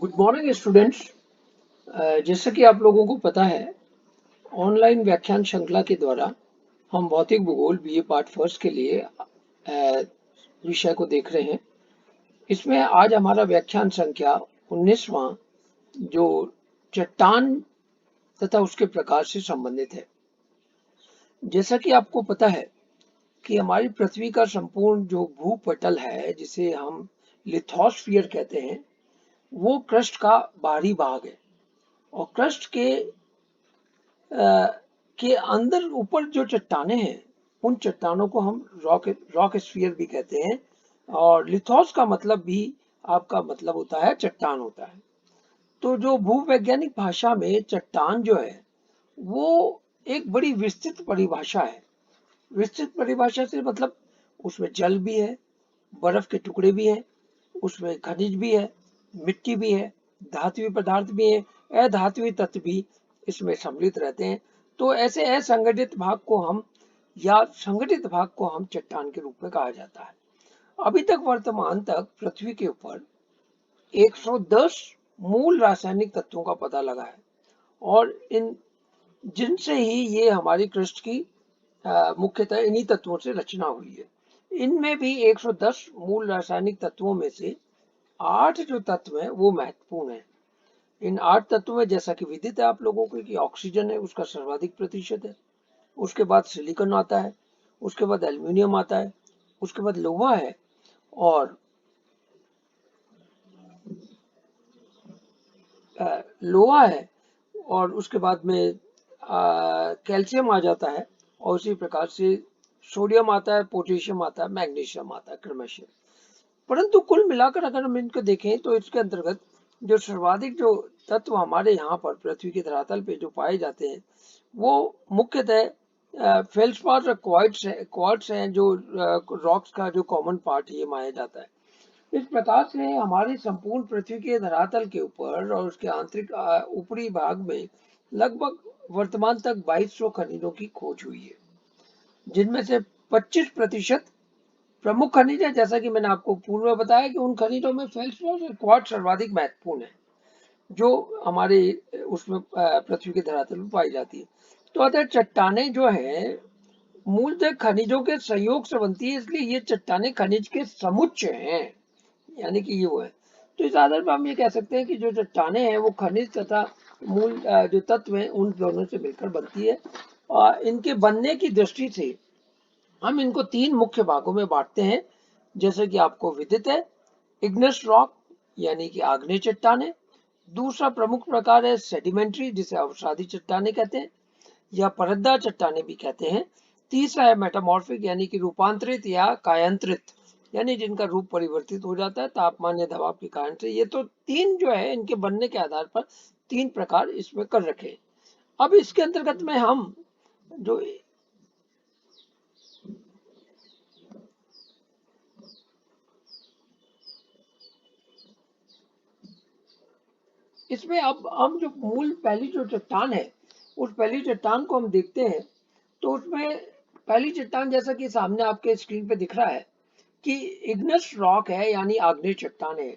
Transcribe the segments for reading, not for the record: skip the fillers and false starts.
Good morning students. जैसा कि आप लोगों को पता है, ऑनलाइन व्याख्यान श्रृंखला के द्वारा हम भौतिक भूगोल बीए पार्ट फर्स्ट के लिए विषय को देख रहे हैं। इसमें आज हमारा व्याख्यान संख्या 19वां जो चट्टान तथा उसके प्रकार से संबंधित है। जैसा कि आपको पता है कि हमारी पृथ्वी का संपूर्ण जो भूपटल है, जिसे हम लिथोस्फीयर कहते हैं, वो क्रस्ट का बाहरी भाग है। और क्रस्ट के अंदर ऊपर जो चट्टाने हैं, उन चट्टानों को हम रॉक स्फीयर भी कहते हैं। और लिथोस का मतलब भी आपका मतलब होता है चट्टान होता है। तो जो भूवैज्ञानिक भाषा में चट्टान जो है वो एक बड़ी विस्तृत परिभाषा है। विस्तृत परिभाषा से मतलब उसमें जल भी है, बर्फ के टुकड़े भी हैं, उसमें खनिज भी है, मिट्टी भी है, धात्विक पदार्थ भी है, अधात्विक तत्व भी इसमें सम्मिलित रहते हैं। तो ऐसे असंगठित भाग को हम या संगठित भाग को हम चट्टान के रूप में कहा जाता है। अभी तक वर्तमान तक पृथ्वी के ऊपर 110 मूल रासायनिक तत्वों का पता लगा है और इन जिनसे ही ये हमारी क्रस्ट की मुख्यतः इन्हीं तत्वों से रचना हुई है। इनमें भी 110 मूल रासायनिक तत्वों में से 8 जो तत्व हैं वो महत्वपूर्ण है। इन 8 तत्वों में जैसा कि विदित है आप लोगों को कि ऑक्सीजन है, उसका सर्वाधिक प्रतिशत है। उसके बाद सिलिकॉन आता है, उसके बाद एल्यूमिनियम आता है, उसके बाद लोहा है और लोहा है और उसके बाद में कैल्शियम आ जाता है और उसी प्रकार से सोडियम आता है, पोटेशियम आता है, मैग्नीशियम आता है क्रमशः। परंतु कुल मिलाकर अगर हम इनको देखें तो इसके अंतर्गत जो सर्वाधिक जो तत्व हमारे यहाँ पर पृथ्वी के धरातल पे जो पाए जाते हैं वो मुख्यतः फेल्सपार क्वार्ट्स हैं जो रॉक्स का जो कॉमन पार्ट ये माना जाता है। इस प्रकार से हमारी संपूर्ण पृथ्वी के धरातल के ऊपर और उसके आंतरिक ऊपरी भाग में लगभग वर्तमान तक 2200 खनिजों की खोज हुई है, जिनमें से 25% प्रमुख खनिज है। जैसा कि मैंने आपको पूर्व में बताया कि उन खनिजों में फेल्सपार और क्वार्ट्ज सर्वाधिक महत्वपूर्ण है, जो हमारे उसमें पृथ्वी के धरातल में पाई जाती है। तो अतः चट्टाने जो है मूलतः खनिजों के संयोग से बनती है, इसलिए ये चट्टाने खनिज के समुच्चय हैं, यानी कि ये वो है। तो इस आधार पर हम ये कह सकते हैं कि जो चट्टाने हैं वो खनिज तथा मूल जो तत्व हैं उन दोनों से मिलकर बनती है। और इनके बनने की दृष्टि से हम इनको 3 मुख्य भागों में बांटते हैं, जैसे कि आपको विदित है। इग्नेस रॉक यानी कि आग्नेय चट्टाने, दूसरा प्रमुख प्रकार है सेडिमेंट्री जिसे अवसादी चट्टाने कहते हैं या परतदार चट्टाने भी कहते हैं। तीसरा है मेटामॉर्फिक यानी कि रूपांतरित या कायांतरित, यानी जिनका रूप परिवर्तित हो जाता है तापमान या दबाव के कारण से। ये तो 3 जो है इनके बनने के आधार पर 3 प्रकार इसमें कर रखे। अब इसके अंतर्गत में हम जो इसमें अब हम जो मूल पहली जो चट्टान है उस पहली चट्टान को हम देखते हैं तो उसमें पहली चट्टान जैसा कि सामने आपके स्क्रीन पे दिख रहा है कि इग्नेस रॉक है, यानी आग्नेय चट्टान है।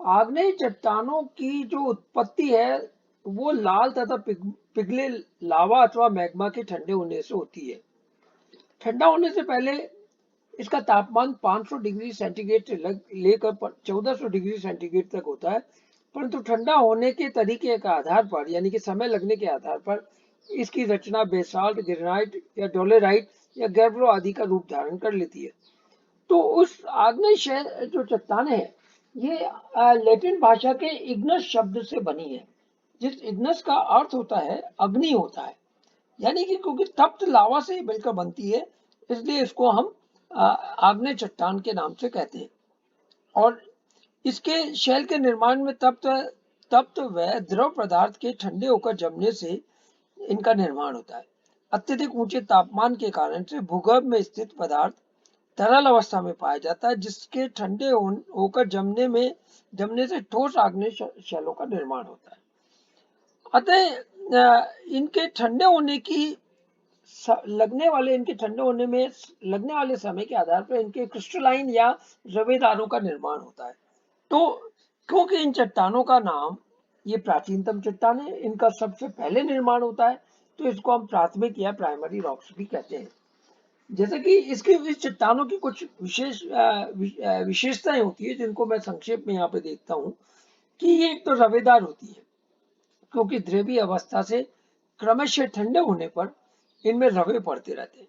आग्नेय चट्टानों की जो उत्पत्ति है वो लाल तथा पिघले लावा अथवा मैग्मा के ठंडे होने से होती है। ठंडा होने से पहले इसका तापमान 500 डिग्री सेंटीग्रेड से लेकर 1400 डिग्री सेंटीग्रेड तक होता है। परंतु ठंडा होने के तरीके के आधार पर यानी कि समय लगने के आधार पर इसकी रचना बेसाल्ट, ग्रेनाइट या डोलेराइट या गैब्रो आदि का रूप धारण कर लेती है। तो उस आग्नेय शहर जो चट्टाने हैं ये लैटिन भाषा के इग्नस शब्द से बनी है, जिस इग्नस का अर्थ होता है अग्नि होता है, यानी कि क्योंकि तप्त लावा से मिलकर बनती है इसलिए इसको हम आग्नेय चट्टान के नाम से कहते हैं। और इसके शैल के निर्माण में तप्त व द्रव पदार्थ के ठंडे होकर जमने से इनका निर्माण होता है। अत्यधिक ऊंचे तापमान के कारण से भूगर्भ में स्थित पदार्थ तरल अवस्था में पाया जाता है, जिसके ठंडे होकर जमने से ठोस आग्नेय शैलों का निर्माण होता है। अतः इनके ठंडे होने की इनके ठंडे होने में लगने वाले समय के आधार पर इनके क्रिस्टलाइन या रवेदारों का निर्माण होता है। तो क्योंकि इन चट्टानों का नाम, ये प्राचीनतम चट्टान है, इनका सबसे पहले निर्माण होता है, तो इसको हम प्राथमिक या प्राइमरी रॉक्स भी कहते हैं। जैसे कि इसकी इस चट्टानों की कुछ विशेषताएं होती है, जिनको मैं संक्षेप में यहाँ पे देखता हूँ कि ये एक तो रवेदार होती है, क्योंकि द्रवीय अवस्था से क्रमशः ठंडे होने पर इनमें रवे पड़ते रहते हैं।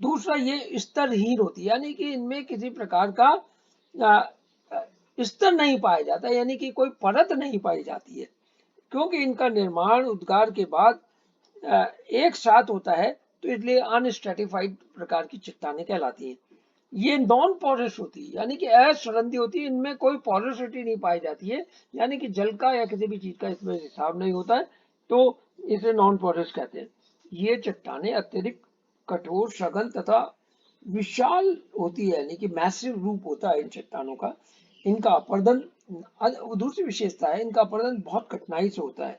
दूसरा, ये स्तरहीन होती है, यानी कि इनमें किसी प्रकार का स्तर नहीं पाया जाता, यानी कि कोई परत नहीं पाई जाती है, क्योंकि इनका निर्माण उद्गार के बाद एक साथ होता है, तो इसलिए अनस्ट्रेटिफाइड प्रकार की चट्टानें कहलाती हैं। ये नॉन पोरस होती है, यानी कि असरंधी होती है, इनमें कोई पोरोसिटी नहीं पाई जाती है, यानी कि जल का या किसी भी चीज का इसमें हिसाब नहीं होता है, तो इसे नॉन पोरस कहते हैं। ये चट्टानें अत्यधिक कठोर, सघन तथा विशाल होती है, यानी कि मैसिव रूप होता है इन चट्टानों का। इनका अपरदन, दूसरी विशेषता है, इनका अपरदन बहुत कठिनाई से होता है,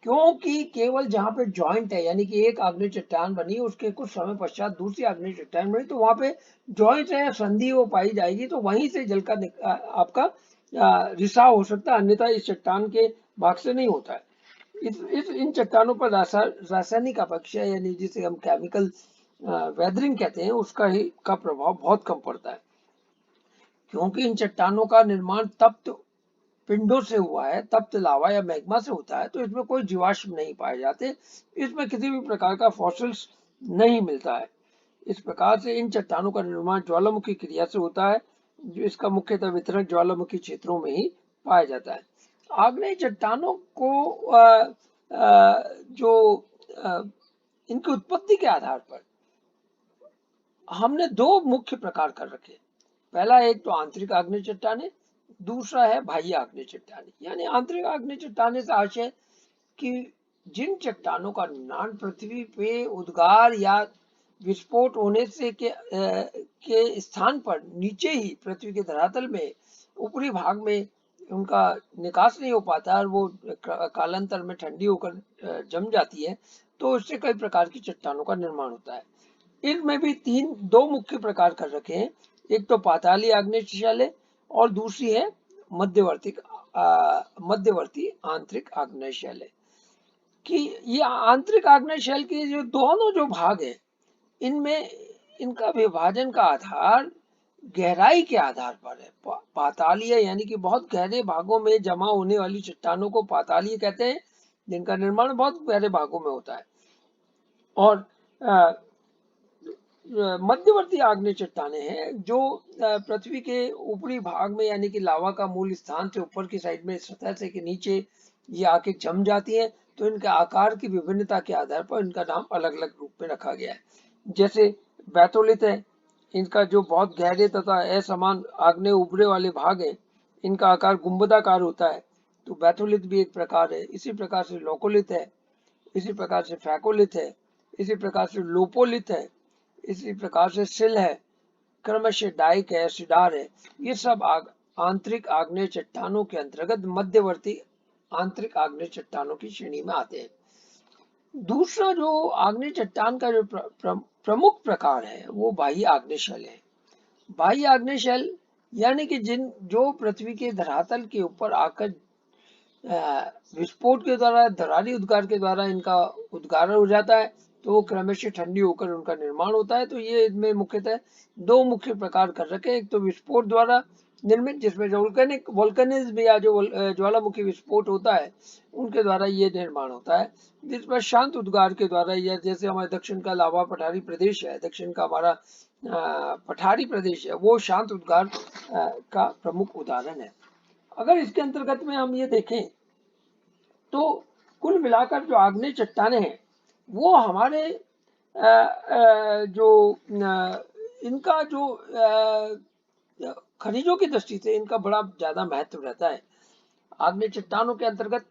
क्योंकि केवल जहां पे जॉइंट है, यानी कि एक आग्नेय चट्टान बनी, उसके कुछ समय पश्चात दूसरी आग्नेय चट्टान बनी, तो वहां पे जॉइंट है, संधि वो पाई जाएगी, तो वहीं से जल का आपका रिसाव हो सकता है, अन्यथा इस चट्टान के भाग से नहीं होता है। इस इन चट्टानों पर रासायनिक अपक्षय, यानी जिसे हम केमिकल वेदरिंग कहते हैं, उसका ही का प्रभाव बहुत कम पड़ता है, क्योंकि इन चट्टानों का निर्माण तप्त पिंडों से हुआ है, तप्त लावा या मैग्मा से होता है, तो इसमें कोई जीवाश्म नहीं पाए जाते, इसमें किसी भी प्रकार का फॉसिल्स नहीं मिलता है। इस प्रकार से इन चट्टानों का निर्माण ज्वालामुखी क्रिया से होता है, जो इसका मुख्यतः वितरण ज्वालामुखी क्षेत्रों में ही पाया जाता है। आग्नेय चट्टानों को जो अ, इनकी उत्पत्ति के आधार पर हमने दो मुख्य प्रकार कर रखे। पहला, एक तो आंतरिक आग्नेय चट्टाने, दूसरा है बाह्य आग्नेय चट्टाने। यानी आंतरिक आग्नेय चट्टाने से आशय कि जिन चट्टानों का निर्माण पृथ्वी पे उद्गार या विस्फोट होने से के स्थान पर नीचे ही पृथ्वी के धरातल में ऊपरी भाग में उनका निकास नहीं हो पाता और वो कालांतर में ठंडी होकर जम जाती है, तो उससे कई प्रकार की चट्टानों का निर्माण होता है। इनमें भी दो मुख्य प्रकार कर रखे हैं, एक तो पाताली आग्नेय शैल और दूसरी है मध्यवर्ती मध्यवर्ती आंतरिक आग्नेय शैल। कि ये आंतरिक आग्नेय शैल के जो दोनों जो भाग हैं, इनमें इनका विभाजन का आधार गहराई के आधार पर है। पातालीय यानी कि बहुत गहरे भागों में जमा होने वाली चट्टानों को पातालीय कहते हैं, जिनका निर्माण बहुत गहरे भागों में होता है। और मध्यवर्ती आग्नेय चट्टाने हैं जो पृथ्वी के ऊपरी भाग में, यानी कि लावा का मूल स्थान से ऊपर की साइड में सतह से के नीचे ये आके जम जाती है, तो इनके आकार की विभिन्नता के आधार पर इनका नाम अलग अलग रूप में रखा गया है। जैसे बैथोलिथ है, इनका जो बहुत गहरे तथा असमान आग्नेय उभरे वाले भाग है, इनका आकार गुंबदाकार होता है, तो बैथोलिथ भी एक प्रकार है। इसी प्रकार से लोकोलिथ है, इसी प्रकार से फैकोलिथ है, इसी प्रकार से लोपोलिथ है, इसी प्रकार से सिल है, क्रमशः डाइक है, सिडार है। ये सब आंतरिक आग्नेय चट्टानों के अंतर्गत मध्यवर्ती आंतरिक आग्नेय चट्टानों की श्रेणी में आते हैं। दूसरा जो आग्नेय चट्टान का जो प्रमुख प्रकार है, वो बाह्य आग्नेय शैल है। बाह्य आग्नेय शैल यानी कि जिन जो पृथ्वी के धरातल के ऊपर आकर विस्फोट के द्वारा, दरारी उद्गार के द्वारा इनका उद्गारण हो जाता है, तो वो क्रमशः ठंडी होकर उनका निर्माण होता है। तो ये इनमें मुख्यतः दो मुख्य प्रकार कर रखे हैं, एक तो विस्फोट द्वारा निर्मित, जिसमें वोल्केनिज्म या जो ज्वालामुखी विस्फोट होता है, उनके द्वारा ये निर्माण होता है। जिसमें शांत उद्गार के द्वारा, या जैसे हमारे दक्षिण का लावा पठारी प्रदेश है, दक्षिण का हमारा पठारी प्रदेश है, वो शांत उद्गार का प्रमुख उदाहरण है। अगर इसके अंतर्गत में हम ये देखें, तो कुल मिलाकर जो आग्नेय चट्टाने हैं, वो हमारे जो इनका जो खनिजों की दृष्टि से इनका बड़ा ज्यादा महत्व रहता है। आग्नेय चट्टानों के अंतर्गत